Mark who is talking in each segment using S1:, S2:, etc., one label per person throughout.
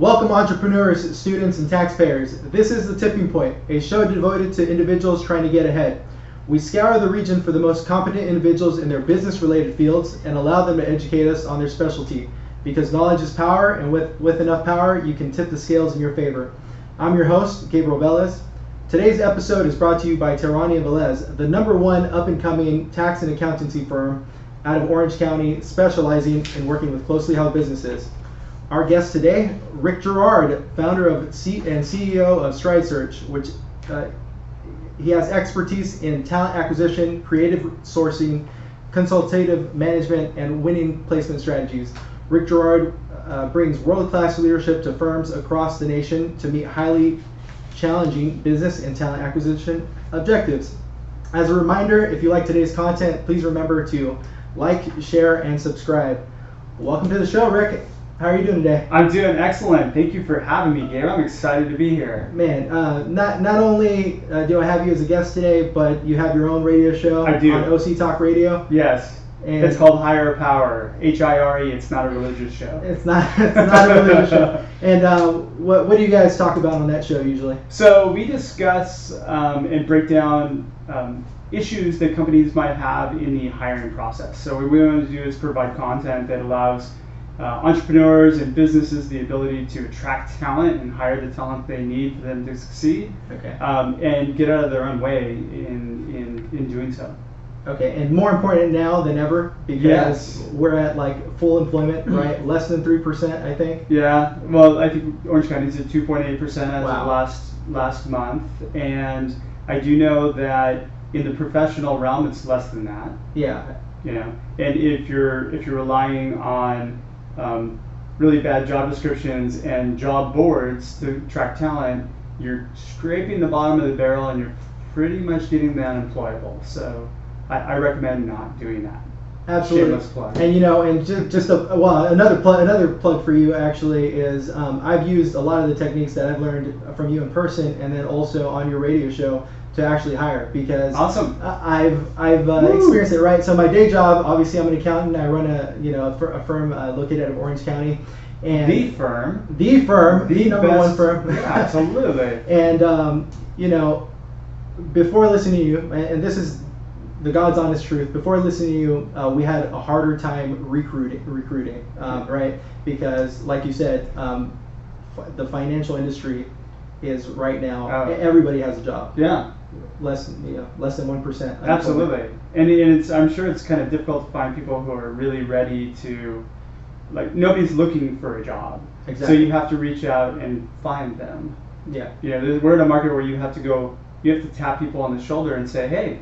S1: Welcome entrepreneurs, students, and taxpayers. This is The Tipping Point, a show devoted to individuals trying to get ahead. We scour the region for the most competent individuals in their business-related fields and allow them to educate us on their specialty. Because knowledge is power, and with enough power, you can tip the scales in your favor. I'm your host, Gabriel Velez. Today's episode is brought to you by Tehrani and Velez, the #1 up-and-coming tax and accountancy firm out of Orange County, specializing in working with closely held businesses. Our guest today, Rick Girard, founder of and CEO of Stride Search, which he has expertise in talent acquisition, creative sourcing, consultative management, and winning placement strategies. Rick Girard brings world-class leadership to firms across the nation to meet highly challenging business and talent acquisition objectives. As a reminder, if you like today's content, please remember to like, share, and subscribe. Welcome to the show, Rick. How are you doing today?
S2: I'm doing excellent. Thank you for having me, Gabe. I'm excited to be here.
S1: Man, not only do I have you as a guest today, but you have your own radio show
S2: I do.
S1: On OC Talk Radio.
S2: Yes.
S1: And
S2: it's called Higher Power. Hire. It's not a religious show.
S1: It's not a religious show. And what do you guys talk about on that show usually?
S2: So we discuss and break down issues that companies might have in the hiring process. So what we want to do is provide content that allows entrepreneurs and businesses the ability to attract talent and hire the talent they need for them to succeed.
S1: Okay.
S2: And get out of their own way in doing so.
S1: Okay, and more important now than ever because
S2: Yes.
S1: we're at like full employment, right? Less than 3%, I think.
S2: Yeah, well, I think Orange County is at 2.8% as
S1: Wow.
S2: of last month, and I do know that in the professional realm, it's less than that.
S1: Yeah.
S2: You know, and if you're relying on really bad job descriptions and job boards to attract talent, you're scraping the bottom of the barrel, and you're pretty much getting the unemployable. So I recommend not doing that.
S1: Absolutely.
S2: Shameless plug.
S1: And another plug for you actually is I've used a lot of the techniques that I've learned from you in person and then also on your radio show to actually hire because
S2: Awesome.
S1: I've experienced it, right? So my day job, obviously I'm an accountant. I run a firm located out of Orange County. And
S2: The firm,
S1: the #1 firm.
S2: Yeah, absolutely.
S1: And before listening to you, and this is the God's honest truth, before listening to you, we had a harder time recruiting, right? Because, like you said, the financial industry is right now. Everybody has a job.
S2: Yeah.
S1: Less than 1%.
S2: Absolutely, and I'm sure it's kind of difficult to find people who are really ready to, like, nobody's looking for a job.
S1: Exactly.
S2: So you have to reach out and find them.
S1: Yeah.
S2: You know, we're in a market where you have to tap people on the shoulder and say, hey,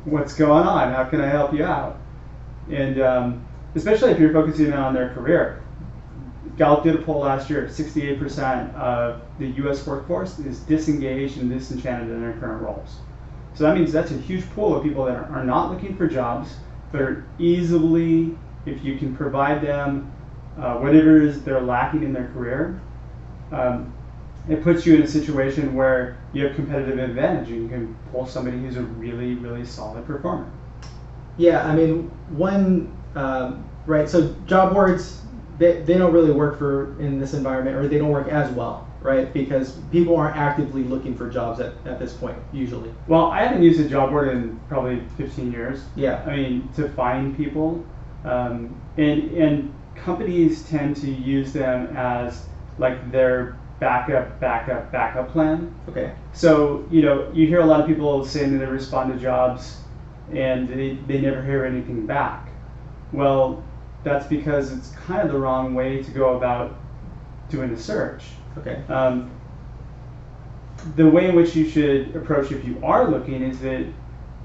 S2: what's going on? How can I help you out? And especially if you're focusing on their career. Gallup did a poll last year. 68% of the U.S. workforce is disengaged and disenchanted in their current roles. So that means that's a huge pool of people that are not looking for jobs, but are easily, if you can provide them whatever it is they're lacking in their career, it puts you in a situation where you have competitive advantage and you can pull somebody who's a really, really solid performer.
S1: Yeah, I mean, right, so job boards, they don't really work in this environment, or they don't work as well, right? Because people aren't actively looking for jobs at this point, usually.
S2: Well, I haven't used a job board in probably 15 years.
S1: Yeah.
S2: I mean, to find people, and companies tend to use them as like their backup plan.
S1: Okay.
S2: So, you hear a lot of people saying that they respond to jobs and they never hear anything back. Well, that's because it's kind of the wrong way to go about doing a search.
S1: Okay.
S2: The way in which you should approach if you are looking is that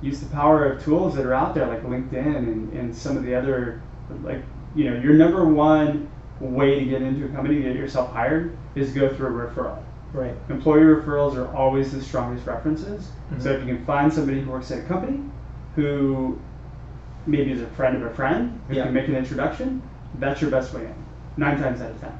S2: use the power of tools that are out there like LinkedIn and some of the other, like, your #1 way to get into a company to get yourself hired is go through a referral.
S1: Right.
S2: Employee referrals are always the strongest references.
S1: Mm-hmm.
S2: So if you can find somebody who works at a company who maybe is a friend of a friend who can make an introduction, that's your best way in, 9 times out of 10.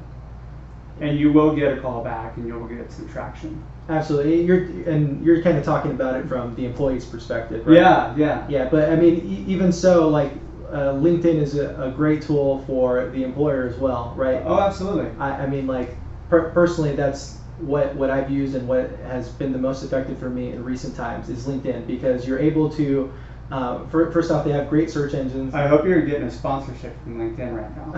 S2: And you will get a call back and you will get some traction.
S1: Absolutely. You're kind of talking about it from the employee's perspective, right?
S2: Yeah.
S1: Yeah, but I mean, even so, like, LinkedIn is a great tool for the employer as well, right?
S2: Oh, absolutely.
S1: I mean, like, personally, that's what I've used and what has been the most effective for me in recent times is LinkedIn, because you're able to, first off, they have great search engines.
S2: I hope you're getting a sponsorship from LinkedIn right now.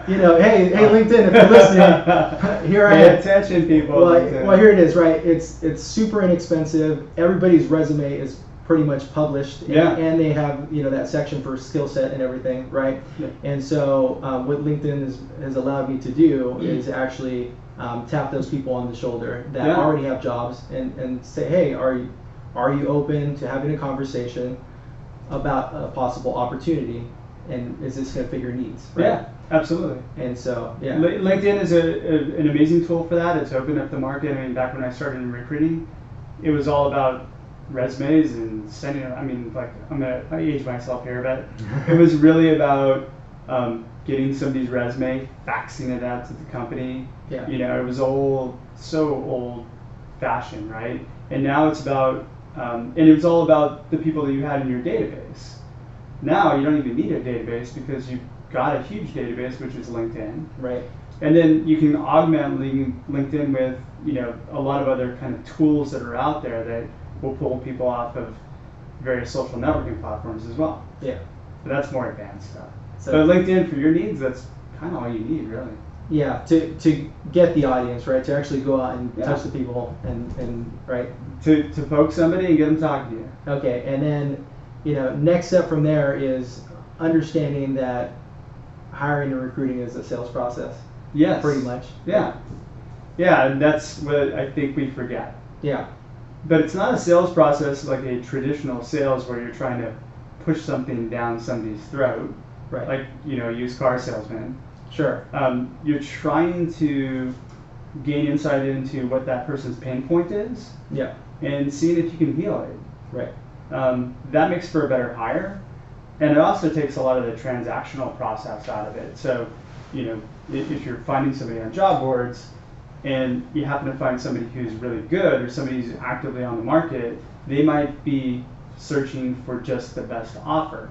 S1: Hey, LinkedIn, if you're listening, here I am.
S2: Pay attention, people.
S1: Well, here it is, right? It's super inexpensive. Everybody's resume is pretty much published, and they have that section for skill set and everything, right?
S2: Yeah.
S1: And so what LinkedIn has allowed me to do is actually tap those people on the shoulder that already have jobs and say, hey, are you open to having a conversation about a possible opportunity, and is this going to fit your needs? Right?
S2: Yeah, absolutely.
S1: And so,
S2: LinkedIn is an amazing tool for that. It's opened up the market. I mean, back when I started in recruiting, it was all about resumes and sending. I mean, like I age myself here, but it was really about getting somebody's resume, faxing it out to the company.
S1: Yeah.
S2: It was so old-fashioned, right? And now it's about, and it was all about the people that you had in your database. Now you don't even need a database because you've got a huge database, which is LinkedIn.
S1: Right.
S2: And then you can augment LinkedIn with, a lot of other kind of tools that are out there that will pull people off of various social networking platforms as well.
S1: Yeah.
S2: But that's more advanced stuff.
S1: So,
S2: but LinkedIn, for your needs, that's kind of all you need, really.
S1: Yeah, to get the audience, right? To actually go out and touch the people and right?
S2: To poke somebody and get them talking to you.
S1: Okay, and then, next step from there is understanding that hiring and recruiting is a sales process.
S2: Yes.
S1: Pretty much.
S2: Yeah. Yeah, and that's what I think we forget.
S1: Yeah.
S2: But it's not a sales process like a traditional sales where you're trying to push something down somebody's throat.
S1: Right.
S2: Like, used car salesman.
S1: Sure.
S2: You're trying to gain insight into what that person's pain point is.
S1: Yeah.
S2: And seeing if you can heal it.
S1: Right.
S2: That makes for a better hire. And it also takes a lot of the transactional process out of it. So, if you're finding somebody on job boards and you happen to find somebody who's really good or somebody who's actively on the market, they might be searching for just the best offer.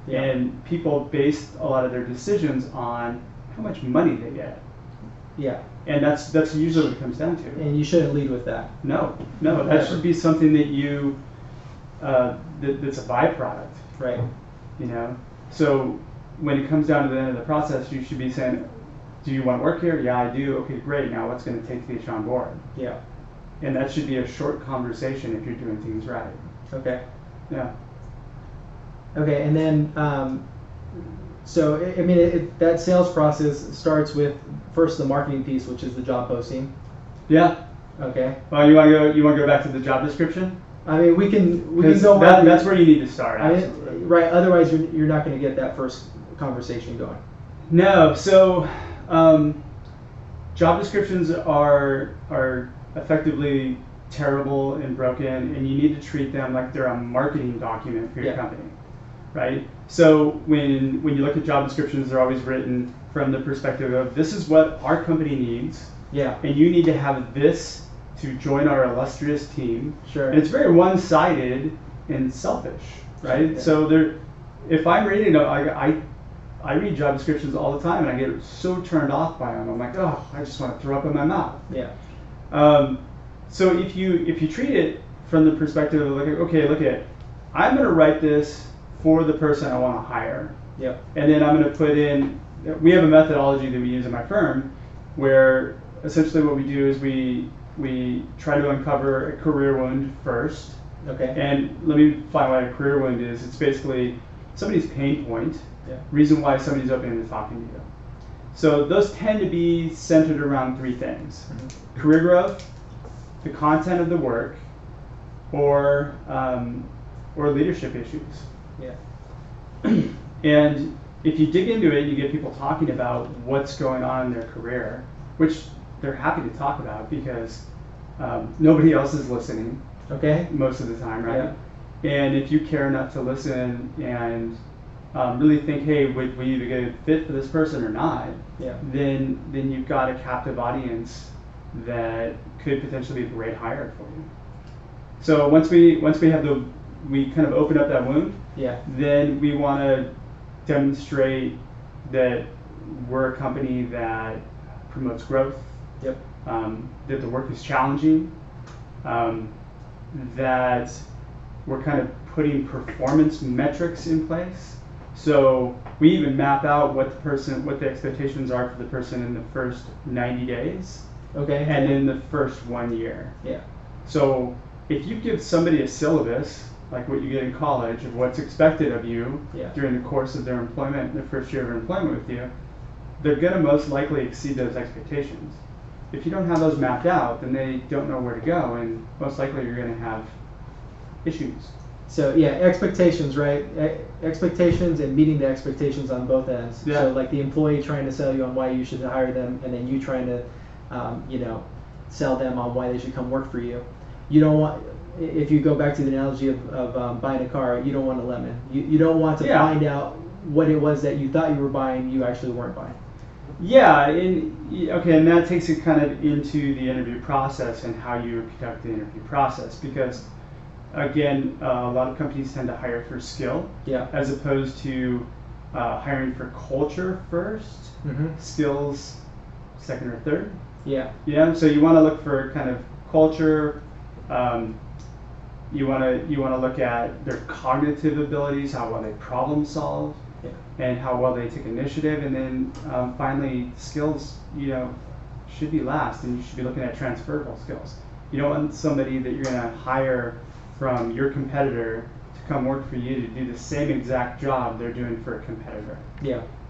S2: Yeah. And people base a lot of their decisions on how much money they get.
S1: Yeah.
S2: And that's usually what it comes down to.
S1: And you shouldn't lead with that.
S2: No, that should be something that you that's a byproduct.
S1: Right.
S2: So when it comes down to the end of the process, you should be saying, do you want to work here? Yeah, I do. Okay, great. Now what's going to take to get you on board? Yeah. And that should be a short conversation if you're doing things right.
S1: Okay.
S2: Yeah.
S1: Okay, and then, that sales process starts with first the marketing piece, which is the job posting.
S2: Yeah.
S1: Okay.
S2: Well, you want to go back to the job description?
S1: I mean, we can go.
S2: That's where you need to start.
S1: Right. Otherwise, you're not going to get that first conversation going.
S2: No. So, job descriptions are effectively terrible and broken, and you need to treat them like they're a marketing document for your company. Right? So when you look at job descriptions, they're always written from the perspective of this is what our company needs. Yeah. And you need to have this to join our illustrious team. Sure. And it's very one-sided and selfish, right? Yeah. So if I'm reading, I read job descriptions all the time, and I get so turned off by them. I'm like, oh, I just want to throw up in my mouth. Yeah. So if you treat it from the perspective of I'm going to write this for the person I want to hire. Yep. And then I'm going to put in, we have a methodology that we use in my firm where essentially what we do is we try to uncover a career wound first. Okay. And let me find what a career wound is. It's basically somebody's pain point, reason why somebody's open to talking to you. So those tend to be centered around three things. Mm-hmm. Career growth, the content of the work, or leadership issues. Yeah. And if you dig into it, you get people talking about what's going on in their career, which they're happy to talk about because nobody else is listening. Okay. Most of the time, right? Yeah. And if you care enough to listen and really think, hey, would we be a good fit for this person or not? Yeah. Then you've got a captive audience that could potentially be a great hire for you. So once we have we kind of open up that wound. Yeah. Then we want to demonstrate that we're a company that promotes growth,
S1: Yep.
S2: that the work is challenging, that we're kind of putting performance metrics in place. So we even map out what the expectations are for the person in the first 90 days.
S1: Okay.
S2: And in the first 1 year.
S1: Yeah.
S2: So if you give somebody a syllabus, like what you get in college, of what's expected of you during the course of their employment, their first year of employment with you, they're going to most likely exceed those expectations. If you don't have those mapped out, then they don't know where to go, and most likely you're going to have issues.
S1: So yeah, expectations, right? Expectations and meeting the expectations on both ends.
S2: Yeah.
S1: So like the employee trying to sell you on why you should hire them, and then you trying to, sell them on why they should come work for you. You don't want, if you go back to the analogy of buying a car, you don't want a lemon. You don't want to find out what it was that you thought you were buying, you actually weren't buying.
S2: Yeah, and that takes it kind of into the interview process and how you conduct the interview process, because again, a lot of companies tend to hire for skill, as opposed to hiring for culture first, skills second or third. So you want to look for kind of culture. You want to look at their cognitive abilities, how well they problem solve, and how well they take initiative, and then finally skills. Should be last, and you should be looking at transferable skills. You don't want somebody that you're going to hire from your competitor to come work for you to do the same exact job they're doing for a competitor.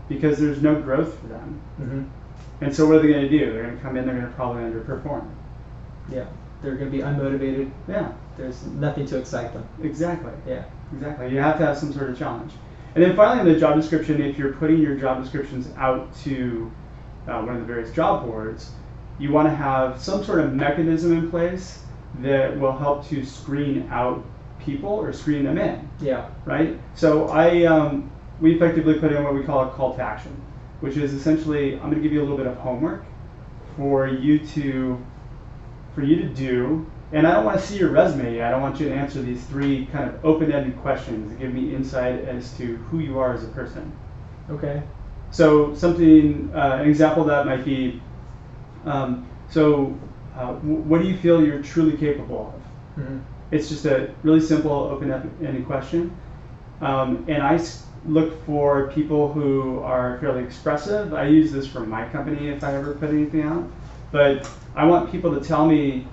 S2: Because there's no growth for them. And so what are they going to do? They're going to come in, they're going to probably underperform.
S1: They're going to be unmotivated. There's nothing to excite them.
S2: Exactly. Exactly. You have to have some sort of challenge. And then finally, in the job description, if you're putting your job descriptions out to one of the various job boards, you want to have some sort of mechanism in place that will help to screen out people or screen them in. Right? So we effectively put in what we call a call to action, which is essentially, I'm going to give you a little bit of homework for you to do. And I don't want to see your resume yet. I don't want you to answer these 3 kind of open-ended questions that give me insight as to who you are as a person.
S1: Okay.
S2: So an example of that might be, what do you feel you're truly capable of? It's just a really simple open-ended question. And I look for people who are fairly expressive. I use this for my company if I ever put anything out. But I want people to tell me,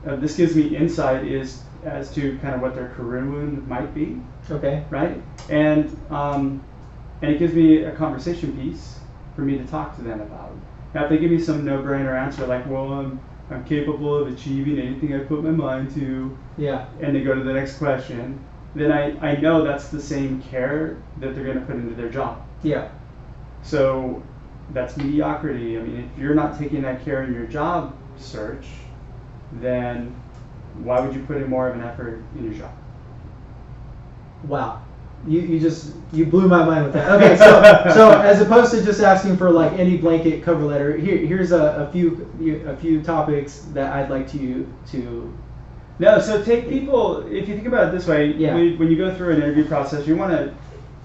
S2: this gives me insight as to kind of what their career wound might be.
S1: Okay.
S2: Right? And it gives me a conversation piece for me to talk to them about. Now, if they give me some no-brainer answer like, well, I'm capable of achieving anything I put my mind to, and they go to the next question, then I know that's the same care that they're going to put into their job. So that's mediocrity. I mean, if you're not taking that care in your job search, then why would you put in more of an effort in your job?
S1: Wow. You blew my mind with that. Okay, so as opposed to just asking for like any blanket cover letter, here's a few topics that I'd like to.
S2: No, so take people. If you think about it this way, when you go through an interview process, you want to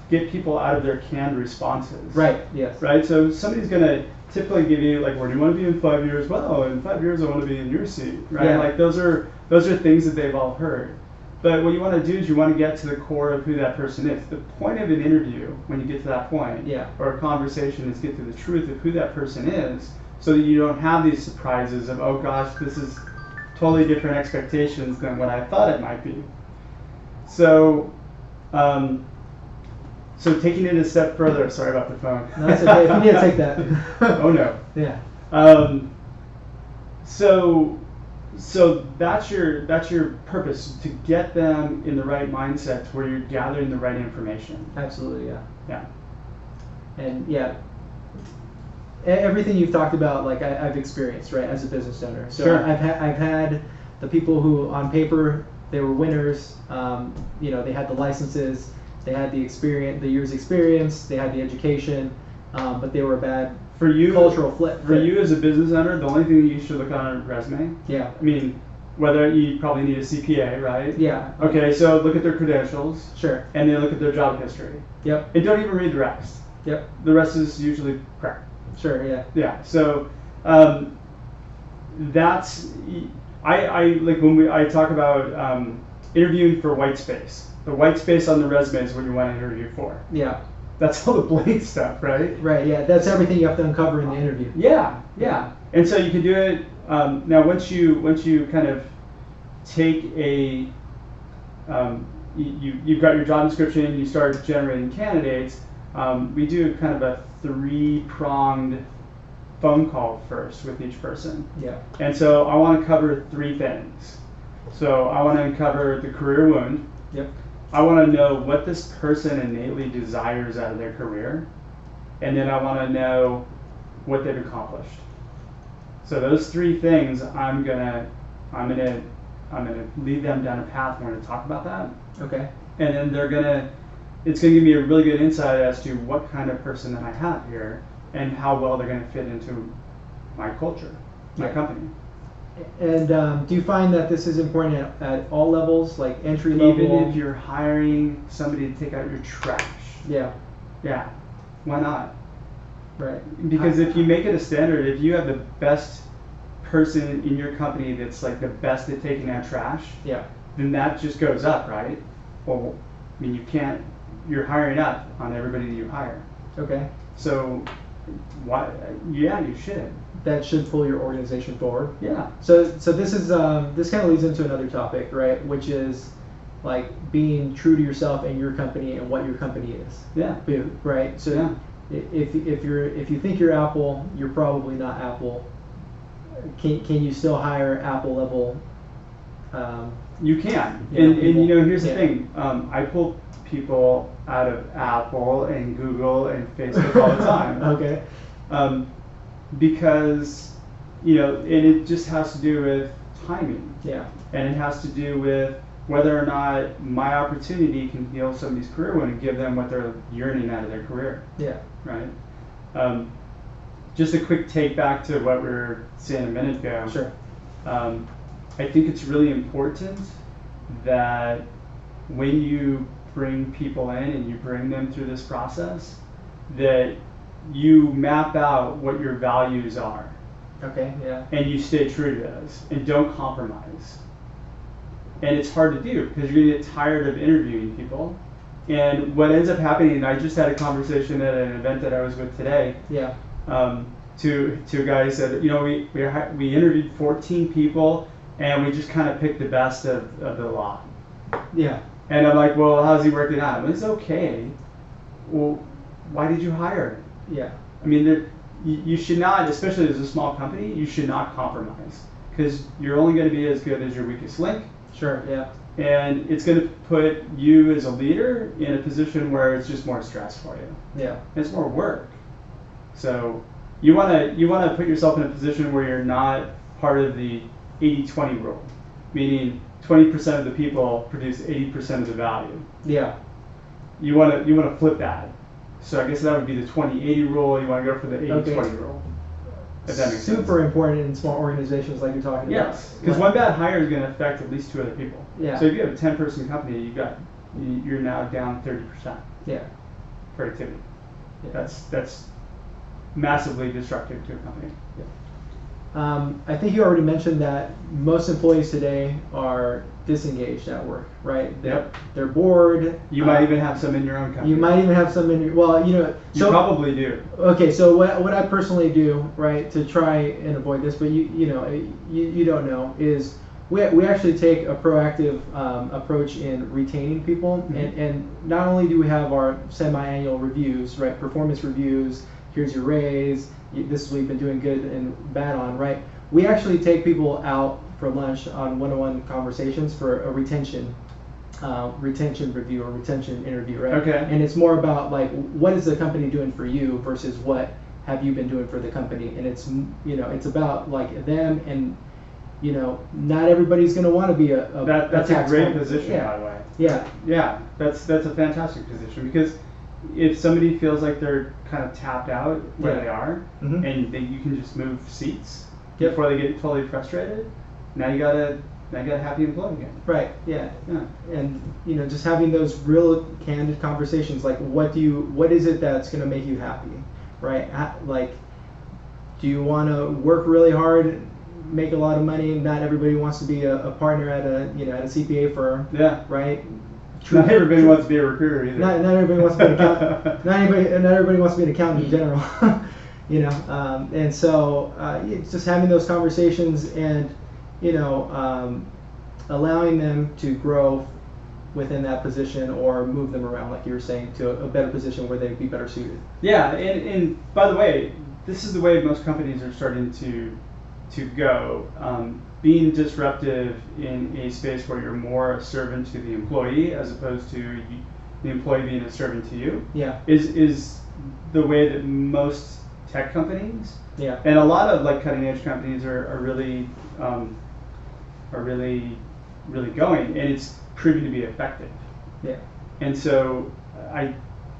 S2: get people out of their canned responses.
S1: Right. Yes.
S2: Right. So somebody's going to typically give you like, where do you want to be in 5 years? Well, in 5 years I want to be in your seat. Right. Like those are things that they've all heard. But what you want to do is you want to get to the core of who that person is. The point of an interview, when you get to that point, or a conversation, is get to the truth of who that person is, so that you don't have these surprises of, oh gosh, this is totally different expectations than what I thought it might be. So, taking it a step further. Sorry about the phone.
S1: No, it's okay. If you need to take that.
S2: Oh no.
S1: Yeah.
S2: So that's your purpose, to get them in the right mindset where you're gathering the right information.
S1: Absolutely, yeah. And everything you've talked about, like I've experienced, right, as a business owner. So
S2: sure.
S1: I've had the people who on paper they were winners. They had the licenses, they had the experience, the years experience, they had the education, but they were a bad cultural fit.
S2: For you as a business owner, the only thing that you should look on a resume. I mean, whether you probably need a CPA, right? Okay, so look at their credentials.
S1: Sure.
S2: And then look at their job history. And don't even read the rest. The rest is usually crap.
S1: Sure.
S2: So That's I like when I talk about interviewing for white space. The white space on the resume is what you want to interview for.
S1: Yeah.
S2: That's all the blank stuff, right?
S1: Right. Yeah. That's everything you have to uncover in the interview.
S2: Yeah. Yeah. And so you can do it now. Once you kind of take a you've got your job description. You start generating candidates. We do kind of a 3-pronged phone call first with each person.
S1: Yeah.
S2: And so I want to cover 3 things. So I want to uncover the career wound.
S1: Yep.
S2: I want to know what this person innately desires out of their career, and then I want to know what they've accomplished. So those 3 things, I'm gonna lead them down a path. We're gonna talk about that.
S1: Okay.
S2: And then it's gonna give me a really good insight as to what kind of person that I have here and how well they're gonna fit into my culture, my company.
S1: And do you find that this is important at all levels, like entry level?
S2: Even if you're hiring somebody to take out your trash.
S1: Yeah.
S2: Yeah. Why not?
S1: Right.
S2: Because if you make it a standard, if you have the best person in your company that's like the best at taking out trash,
S1: yeah,
S2: then that just goes up, right? Well, I mean, you're hiring up on everybody that you hire.
S1: Okay.
S2: So, why? Yeah, you should.
S1: That should pull your organization forward.
S2: Yeah.
S1: So this is this kind of leads into another topic, right? Which is like being true to yourself and your company and what your company is.
S2: Yeah.
S1: Right. So
S2: yeah.
S1: if you think you're Apple, you're probably not Apple. Can you still hire Apple level?
S2: You can. And here's the
S1: yeah.
S2: thing. I pull people out of Apple and Google and Facebook all the time.
S1: Okay.
S2: Because, and it just has to do with timing.
S1: Yeah.
S2: And it has to do with whether or not my opportunity can heal somebody's career wound and give them what they're yearning out of their career.
S1: Yeah.
S2: Right? Just a quick take back to what we were saying a minute ago.
S1: Sure.
S2: I think it's really important that when you bring people in and you bring them through this process, that you map out what your values are.
S1: Okay, yeah.
S2: And you stay true to those and don't compromise. And it's hard to do because you're going to get tired of interviewing people. And what ends up happening, and I just had a conversation at an event that I was with today.
S1: Yeah.
S2: To a guy who said, we interviewed 14 people and we just kind of picked the best of the lot.
S1: Yeah.
S2: And I'm like, well, how's he working out? Well, it's okay. Well, why did you hire him?
S1: Yeah.
S2: I mean, you should not, especially as a small company, you should not compromise because you're only going to be as good as your weakest link.
S1: Sure. Yeah.
S2: And it's going to put you as a leader in a position where it's just more stress for you.
S1: Yeah.
S2: It's more work. So you want to put yourself in a position where you're not part of the 80-20 rule, meaning 20% of the people produce 80% of the value.
S1: Yeah.
S2: You want to flip that. So I guess that would be the 20-80 rule. You want to go for the 80-20 rule. If that makes sense.
S1: Super important in small organizations like you're talking about.
S2: Yes, because one bad hire is going to affect at least 2 other people.
S1: Yeah.
S2: So if you have a 10-person company, you're now down 30%.
S1: Yeah.
S2: Productivity.
S1: Yeah.
S2: That's massively destructive to a company.
S1: Yeah. I think you already mentioned that most employees today are disengaged at work, right? They're bored.
S2: You might even have some in your own company.
S1: You might even have some in your, well,
S2: You probably do.
S1: Okay, so what I personally do, right, to try and avoid this, but you don't know, is we actually take a proactive approach in retaining people,
S2: Mm-hmm.
S1: and not only do we have our semi-annual reviews, right, performance reviews, here's your raise, this is what you've been doing good and bad on, right? We actually take people out for lunch on one-on-one conversations for a retention review or retention interview, right?
S2: Okay.
S1: And it's more about like, what is the company doing for you versus what have you been doing for the company? And it's about like them, and not everybody's going to want to be
S2: that's a great position,
S1: yeah.
S2: By the way.
S1: Yeah.
S2: Yeah, that's a fantastic position because if somebody feels like they're kind of tapped out where they are,
S1: Mm-hmm.
S2: and you can just move seats
S1: Yep.
S2: before they get totally frustrated, now you got a happy employee again.
S1: Right. Yeah.
S2: Yeah.
S1: And just having those real candid conversations, like what is it that's going to make you happy, right? Like do you want to work really hard, make a lot of money? Not everybody wants to be a partner at a at a CPA firm.
S2: Yeah.
S1: Right.
S2: Not everybody wants to be a recruiter either.
S1: Not everybody wants to be an accountant. Not everybody wants to be an accountant in general. And so it's just having those conversations and allowing them to grow within that position or move them around, like you were saying, to a better position where they'd be better suited.
S2: Yeah, and by the way, this is the way most companies are starting to go. Being disruptive in a space where you're more a servant to the employee as opposed to the employee being a servant to you.
S1: Yeah.
S2: Is the way that most tech companies.
S1: Yeah.
S2: And a lot of like cutting edge companies are really going, and it's proving to be effective.
S1: Yeah.
S2: And so I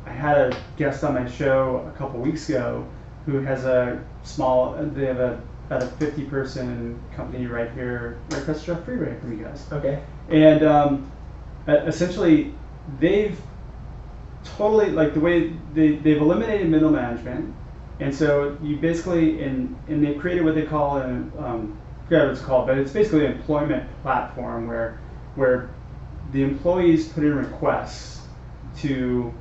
S2: had a guest on my show a couple weeks ago who has they have about a 50-person company right across the freeway from you guys.
S1: Okay.
S2: And essentially they've totally, like, the way they've eliminated middle management, and so you basically and they created what they call I forgot what it's called, but it's basically an employment platform where the employees put in requests to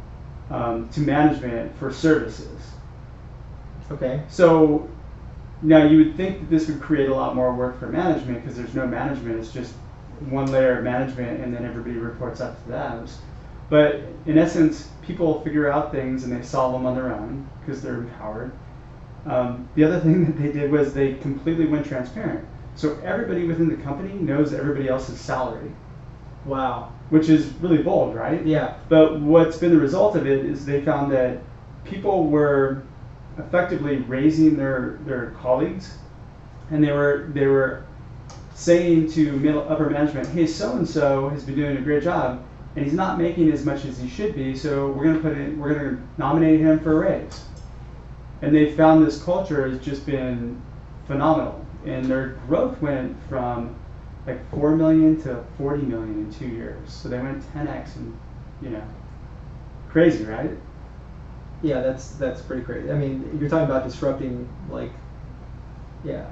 S2: management for services.
S1: Okay.
S2: So now you would think that this would create a lot more work for management because there's no management. It's just one layer of management, and then everybody reports up to them. But in essence, people figure out things and they solve them on their own because they're empowered. The other thing that they did was they completely went transparent. So everybody within the company knows everybody else's salary.
S1: Wow.
S2: Which is really bold, right?
S1: Yeah.
S2: But what's been the result of it is they found that people were effectively raising their colleagues, and they were saying to upper management, hey, so-and-so has been doing a great job, and he's not making as much as he should be, so we're gonna nominate him for a raise. And they found this culture has just been phenomenal, and their growth went from like 4 million to 40 million in 2 years. So they went 10x, and crazy, right?
S1: Yeah, that's pretty crazy. I mean, you're talking about disrupting, like, yeah.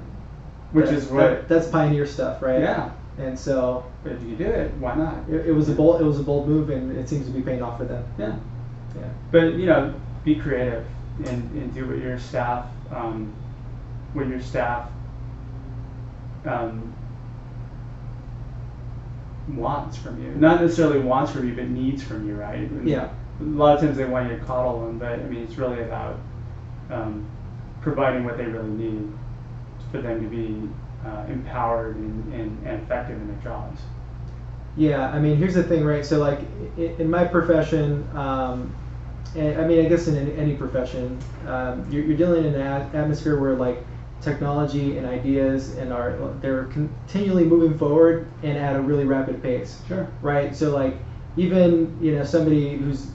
S2: That's
S1: pioneer stuff, right?
S2: Yeah.
S1: And so,
S2: but if you do it, why not?
S1: It was a bold move, and it seems to be paying off for them.
S2: Yeah.
S1: Yeah.
S2: But be creative and do what your staff wants from you. Not necessarily wants from you, but needs from you, right? And
S1: yeah.
S2: A lot of times they want you to coddle them, but I mean, it's really about providing what they really need for them to be empowered and effective in their jobs.
S1: Yeah, I mean, here's the thing, right? So, like, in my profession, and I mean, I guess in any profession, you're dealing in an atmosphere where, like, technology and ideas they're continually moving forward and at a really rapid pace.
S2: Sure.
S1: Right? So, like, even somebody who's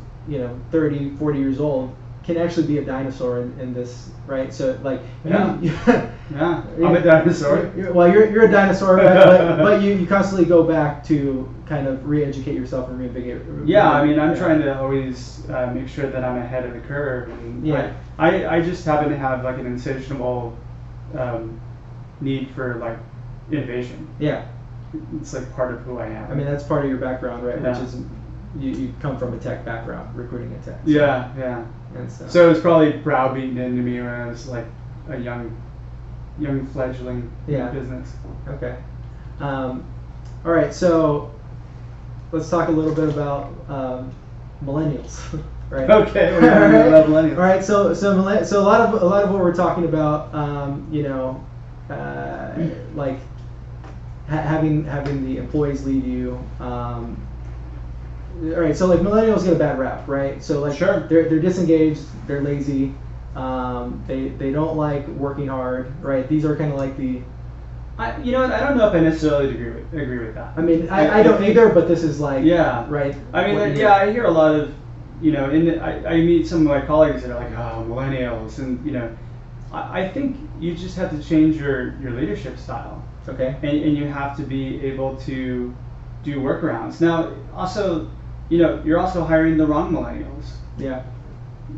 S1: 30, 40 years old can actually be a dinosaur in this, right? So, like,
S2: yeah, I'm a dinosaur.
S1: You're a dinosaur, right? but you constantly go back to kind of re-educate yourself and reinvigorate.
S2: Yeah, I mean, I'm trying to always make sure that I'm ahead of the curve, and I just happen to have like an insatiable need for like innovation.
S1: Yeah,
S2: it's like part of who I am.
S1: I mean, that's part of your background, right?
S2: Yeah.
S1: Which is you come from a tech background, recruiting in tech. So.
S2: Yeah.
S1: And
S2: so it's probably browbeaten into me when I was like a young fledgling business.
S1: Okay. All right. So let's talk a little bit about millennials, right?
S2: Okay. We're talking about millennials.
S1: All right. So a lot of what we're talking about, like having the employees lead you. All right, so like millennials get a bad rap, right? So like
S2: sure.
S1: they're disengaged, they're lazy, they don't like working hard, right? These are kind of like the.
S2: I don't know if I necessarily agree with that.
S1: I mean, I don't either, but this is like right.
S2: I mean, I hear a lot of, I meet some of my colleagues that are like, oh, millennials, and I think you just have to change your leadership style.
S1: Okay.
S2: And you have to be able to do workarounds. Now, also. You're also hiring the wrong millennials.
S1: Yeah.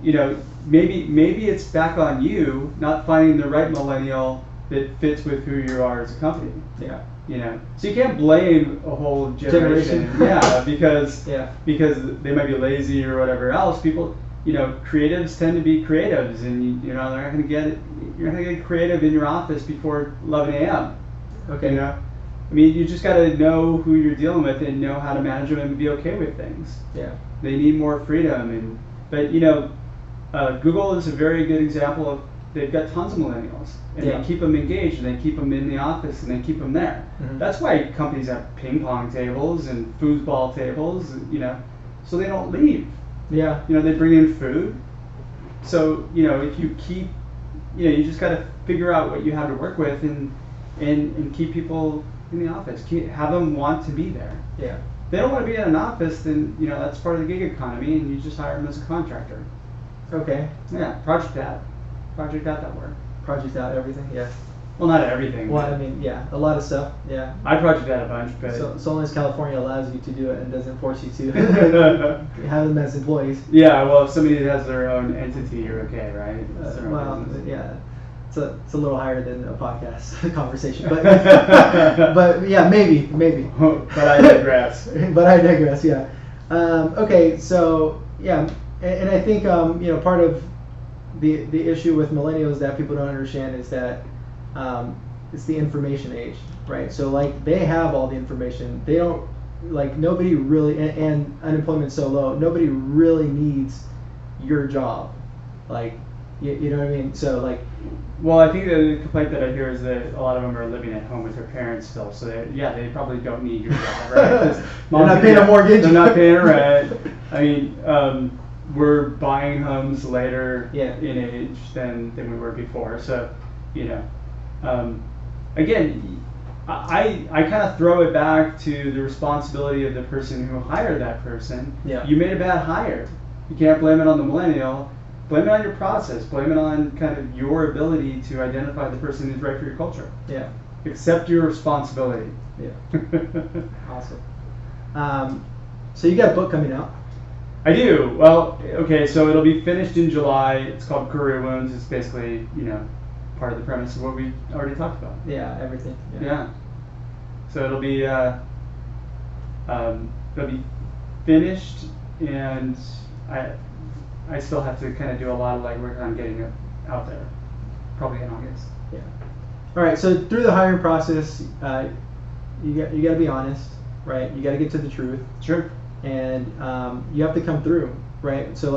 S2: maybe it's back on you not finding the right millennial that fits with who you are as a company.
S1: Yeah.
S2: So you can't blame a whole generation. Yeah, because they might be lazy or whatever else. People, creatives tend to be you're not going to get creative in your office before 11 a.m.
S1: Okay.
S2: I mean, you just got to know who you're dealing with and know how to manage them and be okay with things.
S1: Yeah.
S2: They need more freedom, but Google is a very good example of, they've got tons of millennials, and they keep them engaged, and they keep them in the office, and they keep them there.
S1: Mm-hmm.
S2: That's why companies have ping pong tables and foosball tables, so they don't leave.
S1: Yeah.
S2: They bring in food. So if you keep, you just got to figure out what you have to work with, and keep people in the office. Have them want to be there.
S1: Yeah.
S2: If they don't want to be in an office, then that's part of the gig economy, and you just hire them as a contractor.
S1: Okay.
S2: Yeah, project out that work.
S1: Project out everything. Yeah.
S2: Well, not everything.
S1: Well, I mean, yeah, a lot of stuff. Yeah.
S2: I project out a bunch, but
S1: so long as California allows you to do it and doesn't force you to have them as employees.
S2: Yeah. Well, if somebody has their own entity, you're okay, right?
S1: Yeah. It's a little higher than a podcast conversation, but but yeah, maybe.
S2: But I digress.
S1: Yeah. Okay, so yeah, and I think part of the issue with millennials that people don't understand is that it's the information age, right? So like they have all the information. They don't nobody really, and unemployment's so low. Nobody really needs your job, you know what I mean? So
S2: well, I think the complaint that I hear is that a lot of them are living at home with their parents still, so they probably don't need your job, right?
S1: They're not paying a mortgage.
S2: They're not paying a rent. I mean, we're buying homes later in age than we were before, so again, I kind of throw it back to the responsibility of the person who hired that person.
S1: Yeah.
S2: You made a bad hire. You can't blame it on the millennial. Blame it on your process. Blame it on kind of your ability to identify the person who's right for your culture.
S1: Yeah.
S2: Accept your responsibility.
S1: Yeah. Awesome. So you got a book coming out.
S2: I do. Well, okay, so it'll be finished in July. It's called Career Wounds. It's basically, part of the premise of what we already talked about.
S1: Yeah, everything.
S2: Yeah. So it'll be finished, and I still have to kind of do a lot of legwork on getting it out there, probably in August.
S1: Yeah. All right. So through the hiring process, you got to be honest, right? You got to get to the truth.
S2: Sure.
S1: And you have to come through, right? So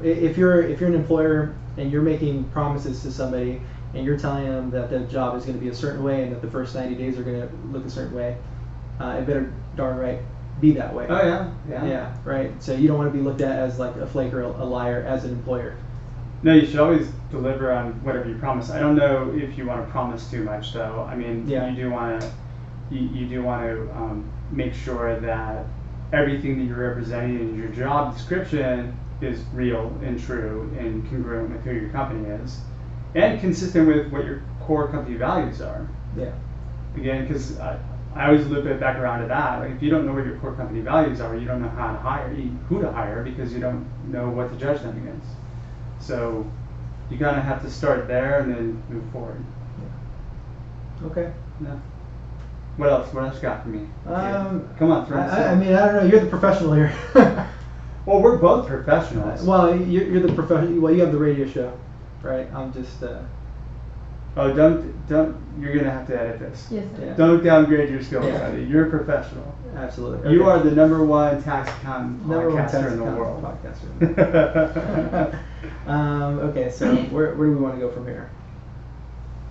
S1: if you're an employer and you're making promises to somebody and you're telling them that the job is going to be a certain way and that the first 90 days are going to look a certain way, it better darn right be that way.
S2: Oh yeah.
S1: Yeah, right. So you don't want to be looked at as a flake or a liar as an employer.
S2: No, you should always deliver on whatever you promise. I don't know if you want to promise too much, though. I mean, you do want to make sure that everything that you're representing in your job description is real and true and congruent with who your company is, and consistent with what your core company values are.
S1: Yeah.
S2: Again, because I always loop it back around to that. If you don't know what your core company values are, you don't know how to hire, who to hire, because you don't know what to judge them against. So you kind of have to start there and then move forward.
S1: Yeah. Okay.
S2: Yeah. What else? What else you got for me? Come on, throw
S1: I mean, I don't know. You're the professional here.
S2: Well, we're both professionals.
S1: Well, you're the professional. Well, you have the radio show, right? I'm just.
S2: Oh, don't! You're gonna have to edit this.
S3: Yes.
S1: Yeah.
S2: Don't downgrade your skills, buddy. You're a professional.
S1: Absolutely.
S2: Okay. You are the #1 tax accountant podcaster in the world.
S1: Okay, so where do we want to go from here?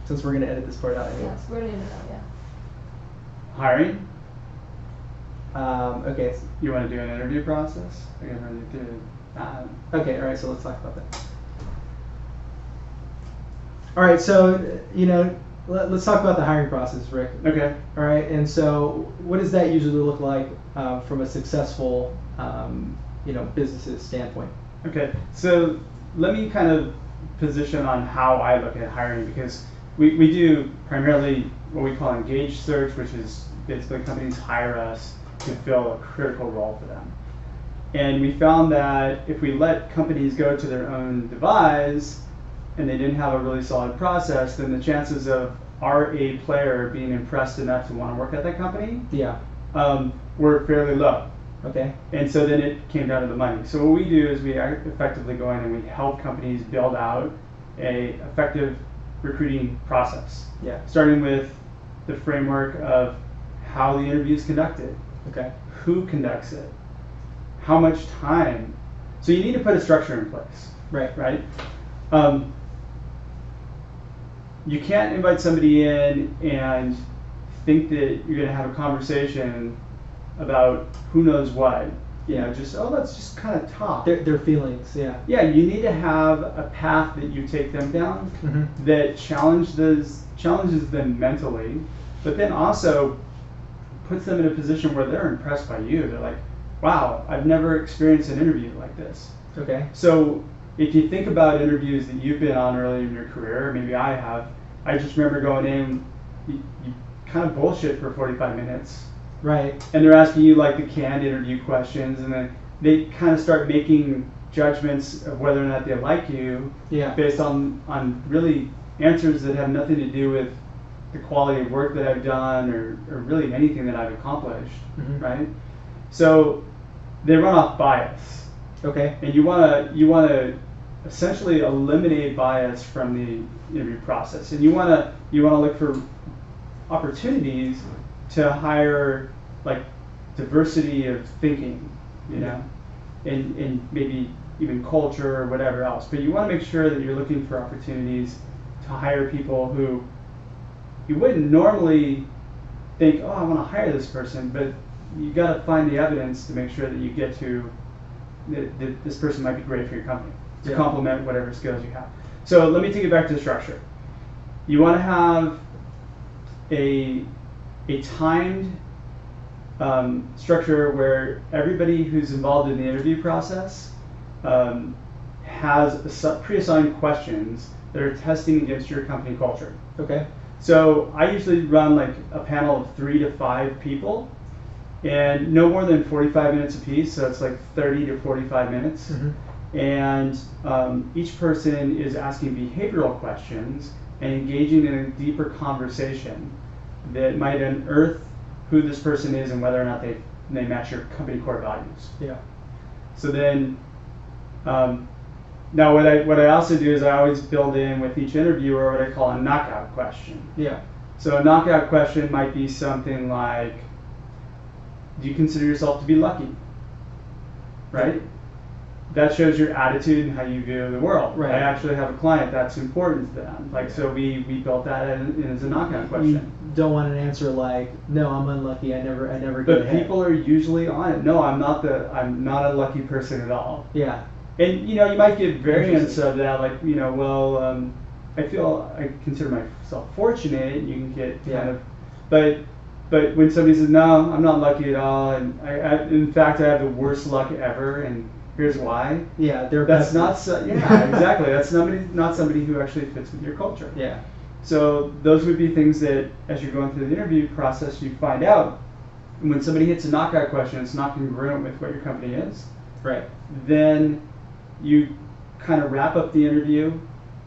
S1: Since we're gonna edit this part out anyway.
S3: Yes, we're gonna do that. Yeah.
S2: Hiring.
S1: Okay.
S2: You want to do an interview process? I gotta run you through that.
S1: Okay. All right. So let's talk about that. All right. So let's talk about the hiring process, Rick.
S2: Okay.
S1: All right. And so, what does that usually look like from a successful, business's standpoint?
S2: Okay. So let me kind of position on how I look at hiring, because we do primarily what we call engaged search, which is basically companies hire us to fill a critical role for them. And we found that if we let companies go to their own devise and they didn't have a really solid process, then the chances of our A player being impressed enough to want to work at that company were fairly low.
S1: Okay.
S2: And so then it came down to the money. So what we do is we effectively go in and we help companies build out a effective recruiting process.
S1: Yeah.
S2: Starting with the framework of how the interview is conducted.
S1: Okay.
S2: Who conducts it? How much time? So you need to put a structure in place.
S1: Right.
S2: You can't invite somebody in and think that you're going to have a conversation about who knows what. You know, just, let's just kind of talk.
S1: Their feelings, yeah.
S2: Yeah, you need to have a path that you take them down that challenges them mentally, but then also puts them in a position where they're impressed by you. They're like, wow, I've never experienced an interview like this.
S1: Okay.
S2: So if you think about interviews that you've been on early in your career, maybe I have, I just remember going in, you kind of bullshit for 45 minutes.
S1: Right.
S2: And they're asking you like the canned interview questions, and then they kind of start making judgments of whether or not they like you based on really answers that have nothing to do with the quality of work that I've done or really anything that I've accomplished, right? So they run off bias.
S1: Okay.
S2: And you want to essentially eliminate bias from the interview process, and you want to look for opportunities to hire like diversity of thinking, you know, and maybe even culture or whatever else. But you want to make sure that you're looking for opportunities to hire people who you wouldn't normally think, oh, I want to hire this person, but you got to find the evidence to make sure that you get to that this person might be great for your company to complement whatever skills you have. So let me take it back to the structure. You want to have a timed structure where everybody who's involved in the interview process has pre-assigned questions that are testing against your company culture.
S1: Okay.
S2: So I usually run like a panel of 3 to 5 people, and no more than 45 minutes apiece, so it's like 30 to 45 minutes. And each person is asking behavioral questions and engaging in a deeper conversation that might unearth who this person is and whether or not they match your company core values.
S1: Yeah.
S2: So then, now what I also do is I always build in with each interviewer what I call a knockout question.
S1: Yeah.
S2: So a knockout question might be something like, do you consider yourself to be lucky? Right? That shows your attitude and how you view the world.
S1: Right.
S2: I actually have a client that's important to them. Like, so we built that as a knockout question.
S1: You don't want an answer like, no, I'm unlucky. I never get
S2: But
S1: ahead.
S2: people are usually on it. No, I'm not a lucky person at all.
S1: Yeah.
S2: And you might get variants of that, like, well, I consider myself fortunate. You can get kind of, but when somebody says, no, I'm not lucky at all, and in fact I have the worst luck ever, and here's why.
S1: Yeah,
S2: that's not exactly. That's not somebody who actually fits with your culture.
S1: Yeah.
S2: So those would be things that, as you're going through the interview process, you find out. And when somebody hits a knockout question, it's not congruent with what your company is.
S1: Right.
S2: Then you kind of wrap up the interview.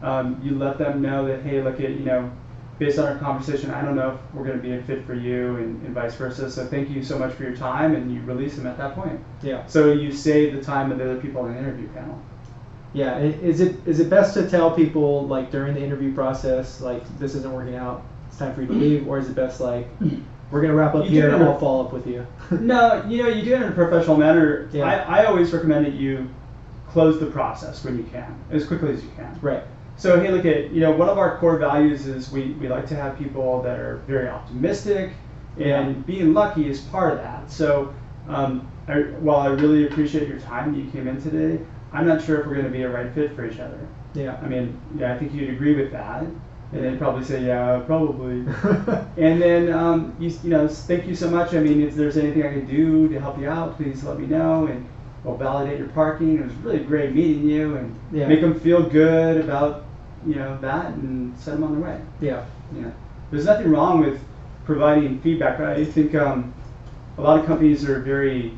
S2: You let them know that, hey, look at, based on our conversation, I don't know if we're going to be a fit for you, and vice versa. So thank you so much for your time, and you release them at that point.
S1: Yeah.
S2: So you save the time of the other people in the interview panel.
S1: Yeah. Is it best to tell people like during the interview process, like, this isn't working out, it's time for you to leave, or is it best like, we're going to wrap up here and I'll follow up with you?
S2: No, you do it in a professional manner.
S1: Yeah.
S2: I always recommend that you close the process when you can, as quickly as you can.
S1: Right.
S2: So hey, look at, one of our core values is we like to have people that are very optimistic, and being lucky is part of that. So while I really appreciate your time that you came in today, I'm not sure if we're going to be a right fit for each other.
S1: Yeah.
S2: I mean, I think you'd agree with that. And they'd probably say, yeah, probably. And then, thank you so much. I mean, if there's anything I can do to help you out, please let me know. And we'll validate your parking. It was really great meeting you, and make them feel good about, that, and send them on their way.
S1: Yeah.
S2: There's nothing wrong with providing feedback. I think a lot of companies are very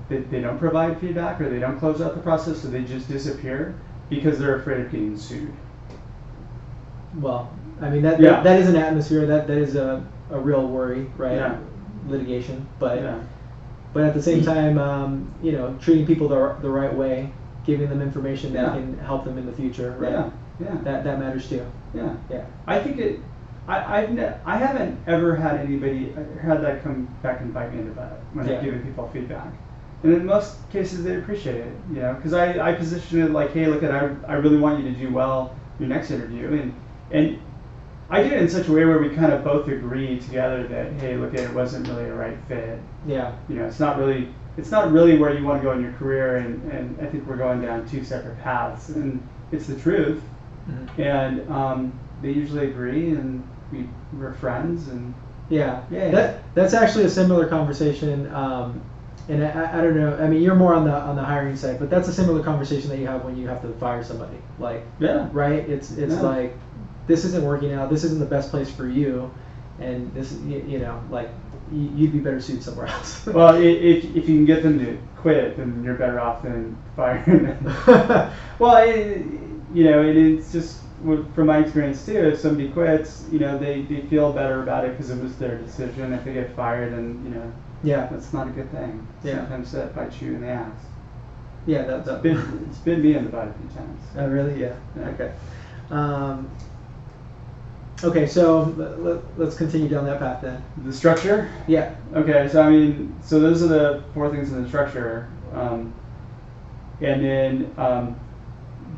S2: they don't provide feedback, or they don't close out the process, or they just disappear because they're afraid of getting sued.
S1: Well, I mean that
S2: Yeah.
S1: that is an atmosphere that is a real worry, right?
S2: Yeah.
S1: Litigation, but
S2: Yeah.
S1: but at the same time, treating people the right way, giving them information that
S2: Yeah.
S1: can help them in the future, right?
S2: Yeah. Yeah.
S1: That matters too.
S2: Yeah.
S1: Yeah.
S2: I think I haven't ever had anybody had that come back and bite me in the butt when
S1: Yeah.
S2: I've given people feedback. And in most cases, they appreciate it, because I position it like, hey, look, I really want you to do well your next interview, and I do it in such a way where we kind of both agree together that, hey, look, it wasn't really a right fit.
S1: Yeah.
S2: It's not really where you want to go in your career, and I think we're going down two separate paths, and it's the truth.
S1: Mm-hmm.
S2: And they usually agree, and we're friends, and
S1: Yeah.
S2: Yeah.
S1: That's actually a similar conversation. And I don't know. I mean, you're more on the hiring side, but that's a similar conversation that you have when you have to fire somebody. Like,
S2: Yeah.
S1: right? It's
S2: Yeah.
S1: like, this isn't working out. This isn't the best place for you, and this, like, you'd be better suited somewhere else.
S2: Well, if you can get them to quit, then you're better off than firing them. Well, it's just from my experience too. If somebody quits, they feel better about it because it was their decision. If they get fired, then
S1: Yeah.
S2: that's not a good thing.
S1: Yeah.
S2: Sometimes that bites you in the ass.
S1: Yeah.
S2: It's been me in the butt a few times.
S1: Oh, really? Yeah.
S2: Yeah.
S1: Okay. Okay. So let's continue down that path then.
S2: The structure.
S1: Yeah.
S2: Okay, so those are the 4 things in the structure, and then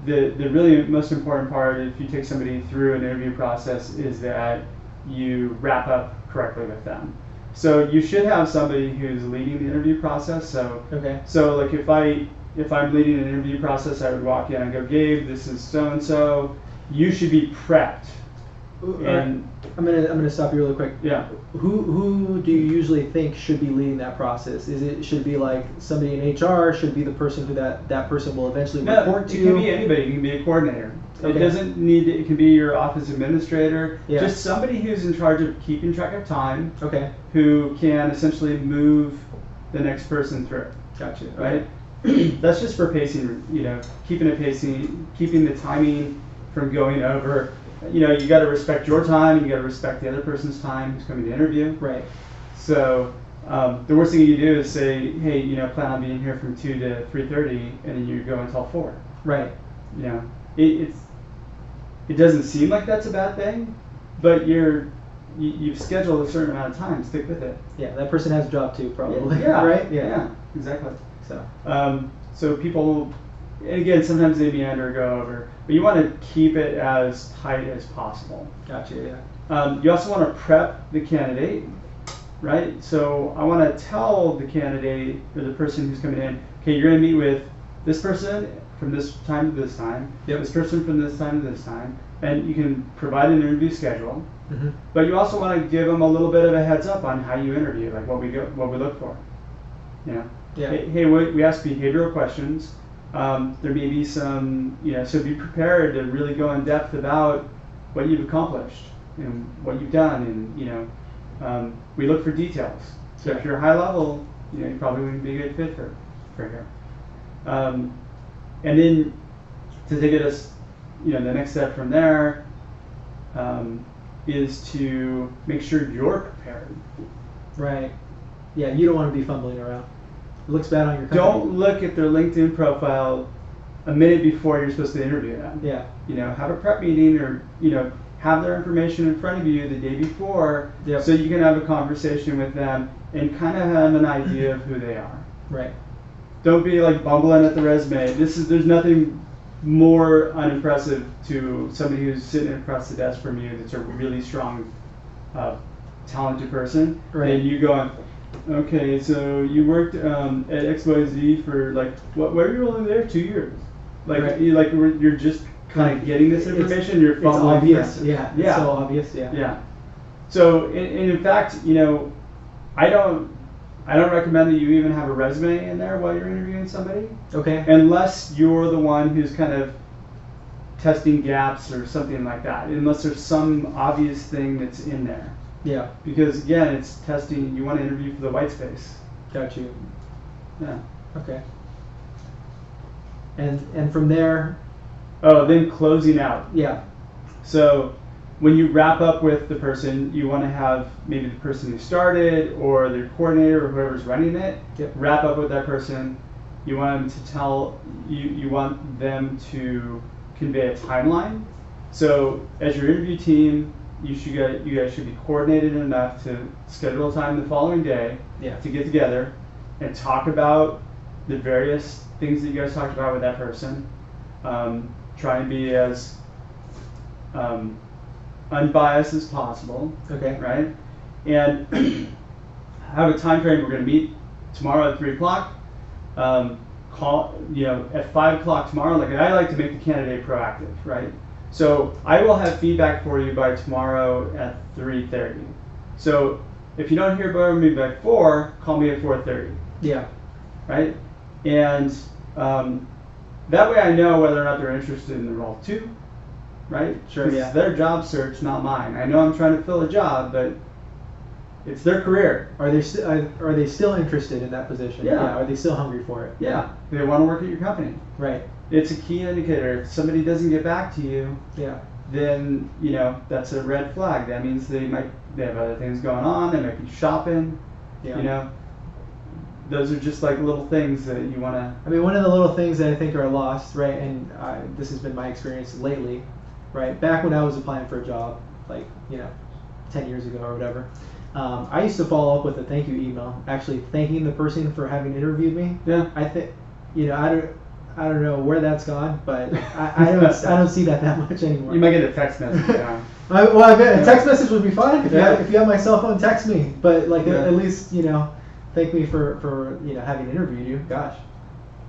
S2: the really most important part, if you take somebody through an interview process, is that you wrap up correctly with them. So you should have somebody who's leading the interview process.
S1: Okay.
S2: So like if I'm leading an interview process, I would walk in and go, Gabe, this is so and so. You should be prepped. And
S1: I'm gonna stop you really quick.
S2: yeah.
S1: Who do you usually think should be leading that process? Should be like somebody in HR? Should be the person who that person will eventually report to?
S2: It can be anybody. It can be a coordinator.
S1: Okay.
S2: It doesn't need. It can be your office administrator.
S1: Yeah.
S2: Just somebody who's in charge of keeping track of time.
S1: Okay.
S2: Who can essentially move the next person through.
S1: Gotcha.
S2: Right. That's just for pacing. Keeping the timing from going over. You got to respect your time. You got to respect the other person's time who's coming to interview.
S1: Right.
S2: So the worst thing you do is say, hey, plan on being here from 2 to 3:30, and then you go until 4.
S1: Right.
S2: It doesn't seem like that's a bad thing, but you've scheduled a certain amount of time. Stick with it.
S1: Yeah, that person has a job too, probably.
S2: Yeah.
S1: Right.
S2: Yeah. Exactly.
S1: So.
S2: So people, and again, sometimes they meander or go over, but you want to keep it as tight as possible.
S1: Gotcha. Yeah.
S2: You also want to prep the candidate, right? So I want to tell the candidate or the person who's coming in, okay, you're going to meet with this person from this time to this time,
S1: Yep.
S2: this person from this time to this time, and you can provide an interview schedule.
S1: Mm-hmm.
S2: But you also want to give them a little bit of a heads up on how you interview, like what we look for.
S1: Yeah.
S2: Hey, we ask behavioral questions. There may be some, so be prepared to really go in depth about what you've accomplished and what you've done, and we look for details. So if you're high level, you probably wouldn't be a good fit for here. And then to take it as, the next step from there is to make sure you're prepared.
S1: Right. Yeah, you don't want to be fumbling around. It looks bad on your company.
S2: Don't look at their LinkedIn profile a minute before you're supposed to interview them.
S1: Yeah.
S2: Have a prep meeting, or have their information in front of you the day before,
S1: Yep.
S2: so you can have a conversation with them and kind of have an idea of who they are.
S1: Right.
S2: Don't be like bumbling at the resume. There's nothing more unimpressive to somebody who's sitting across the desk from you that's a really strong, talented person.
S1: Right.
S2: And you going, okay, so you worked at XYZ for what were you only there 2 years?
S1: Right.
S2: You're just kind of getting this information. You're fumbling.
S1: It's obvious. Yeah.
S2: Yeah.
S1: It's so obvious. Yeah.
S2: Yeah. So, and in fact, I don't recommend that you even have a resume in there while you're interviewing somebody.
S1: Okay.
S2: Unless you're the one who's kind of testing gaps or something like that. Unless there's some obvious thing that's in there.
S1: Yeah.
S2: Because again, it's testing. You want to interview for the white space.
S1: Got you.
S2: Yeah.
S1: Okay. And from there.
S2: Oh, then closing out.
S1: Yeah.
S2: So when you wrap up with the person, you want to have maybe the person who started or their coordinator or whoever's running it.
S1: Yep.
S2: Wrap up with that person. You want them to tell you want them to convey a timeline. So as your interview team, you guys should be coordinated enough to schedule a time the following day to get together and talk about the various things that you guys talked about with that person. Try and be as unbiased as possible.
S1: Okay.
S2: Right? And have a time frame. We're going to meet tomorrow at 3 o'clock. Call at 5 o'clock tomorrow. Like I like to make the candidate proactive, right? So I will have feedback for you by tomorrow at 3:30. So if you don't hear from me by 4, call me at 4:30.
S1: Yeah.
S2: Right? And that way I know whether or not they're interested in the role too. Right?
S1: Sure. Yeah.
S2: It's their job search, not mine. I know I'm trying to fill a job, but it's their career.
S1: Are they still interested in that position?
S2: Yeah.
S1: Are they still hungry for it?
S2: Yeah. They want to work at your company.
S1: Right.
S2: It's a key indicator. If somebody doesn't get back to you, then that's a red flag. That means they have other things going on. They might be shopping.
S1: Yeah.
S2: Those are just like little things that you want to.
S1: I mean, one of the little things that I think are lost, right? And this has been my experience lately, right? Back when I was applying for a job, 10 years ago or whatever, I used to follow up with a thank you email, actually thanking the person for having interviewed me.
S2: Yeah.
S1: I think, I don't know where that's gone, but I don't see that much anymore.
S2: You might get a text message. Yeah.
S1: A text message would be fine if you have my cell phone. Text me, but at least thank me for having interviewed you. Gosh.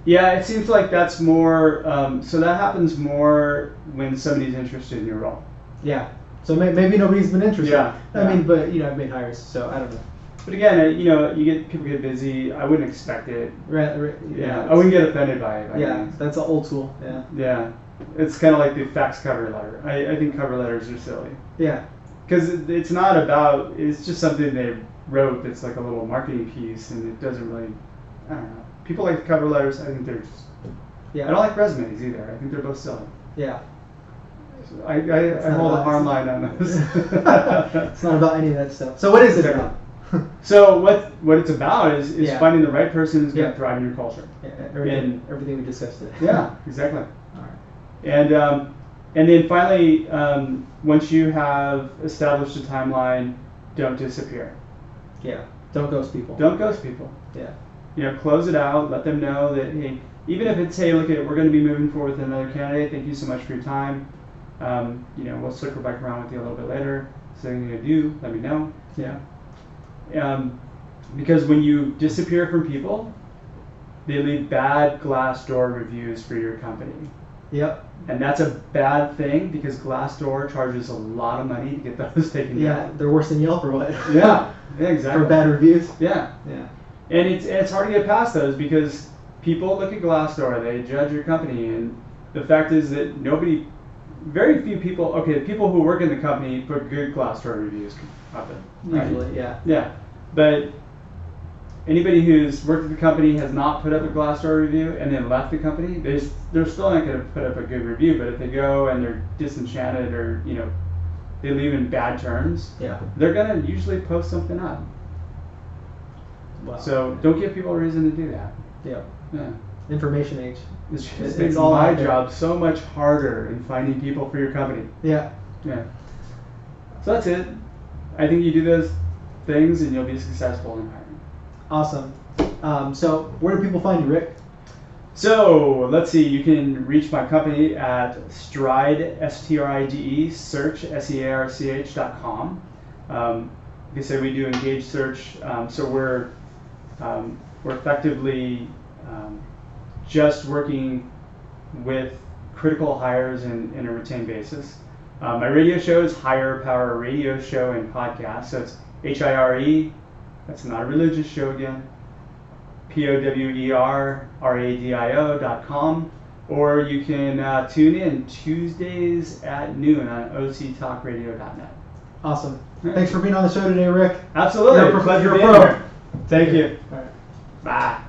S2: Yeah, it seems like that's more. So that happens more when somebody's interested in your role.
S1: Yeah. So maybe nobody's been interested.
S2: Yeah.
S1: I mean, but I've made hires, so I don't know.
S2: But again, people get busy. I wouldn't expect it.
S1: Right.
S2: Yeah. I wouldn't get offended by it.
S1: Yeah, that's an old school. Yeah.
S2: Yeah. It's kind of like the fax cover letter. I think cover letters are silly.
S1: Yeah.
S2: Because it's not about. It's just something they wrote that's like a little marketing piece, and it doesn't really. I don't know. People like cover letters. I think they're just. Yeah. I don't like resumes either. I think they're both silly.
S1: Yeah.
S2: I hold a hard line on those.
S1: It's not about any of that stuff. So what is it about?
S2: So what it's about is finding the right person who's going to thrive in your culture.
S1: Yeah, everything we discussed today.
S2: Yeah, exactly.
S1: All right.
S2: And then finally, once you have established a timeline, don't disappear.
S1: Yeah. Don't ghost people.
S2: Don't ghost people.
S1: Yeah.
S2: Close it out. Let them know that, hey, even if it's, hey, look, we're going to be moving forward with another candidate. Thank you so much for your time. We'll circle back around with you a little bit later. So anything you do, let me know.
S1: Yeah.
S2: Because when you disappear from people, they leave bad Glassdoor reviews for your company.
S1: Yep.
S2: And that's a bad thing because Glassdoor charges a lot of money to get those taken down.
S1: Yeah, they're worse than Yelp or what?
S2: Yeah, exactly.
S1: For bad reviews.
S2: Yeah.
S1: Yeah.
S2: And it's hard to get past those because people look at Glassdoor, they judge your company, and the fact is that very few people, the people who work in the company put good Glassdoor reviews up there. Right?
S1: Usually, yeah.
S2: Yeah, but anybody who's worked at the company has not put up a Glassdoor review and then left the company, they're still not going to put up a good review, but if they go and they're disenchanted or, they leave in bad terms, they're going to usually post something up.
S1: Wow.
S2: So don't give people a reason to do that.
S1: Yeah. Information age.
S2: It makes my job so much harder in finding people for your company.
S1: Yeah.
S2: Yeah. So that's it. I think you do those things and you'll be successful in hiring.
S1: Awesome. So where do people find you, Rick?
S2: So let's see. You can reach my company at Stride, STRIDE, search, SEARCH.com. Like I said, we do engaged search. So we're effectively just working with critical hires in a retained basis. My radio show is Higher Power Radio Show and Podcast. So it's HIRE. That's not a religious show again. POWERRADIO.com. Or you can tune in Tuesdays at noon on OCTalkRadio.net.
S1: Awesome. Thanks for being on the show today, Rick.
S2: Absolutely.
S1: You're a pro.
S2: Thank you.
S1: All right.
S2: Bye.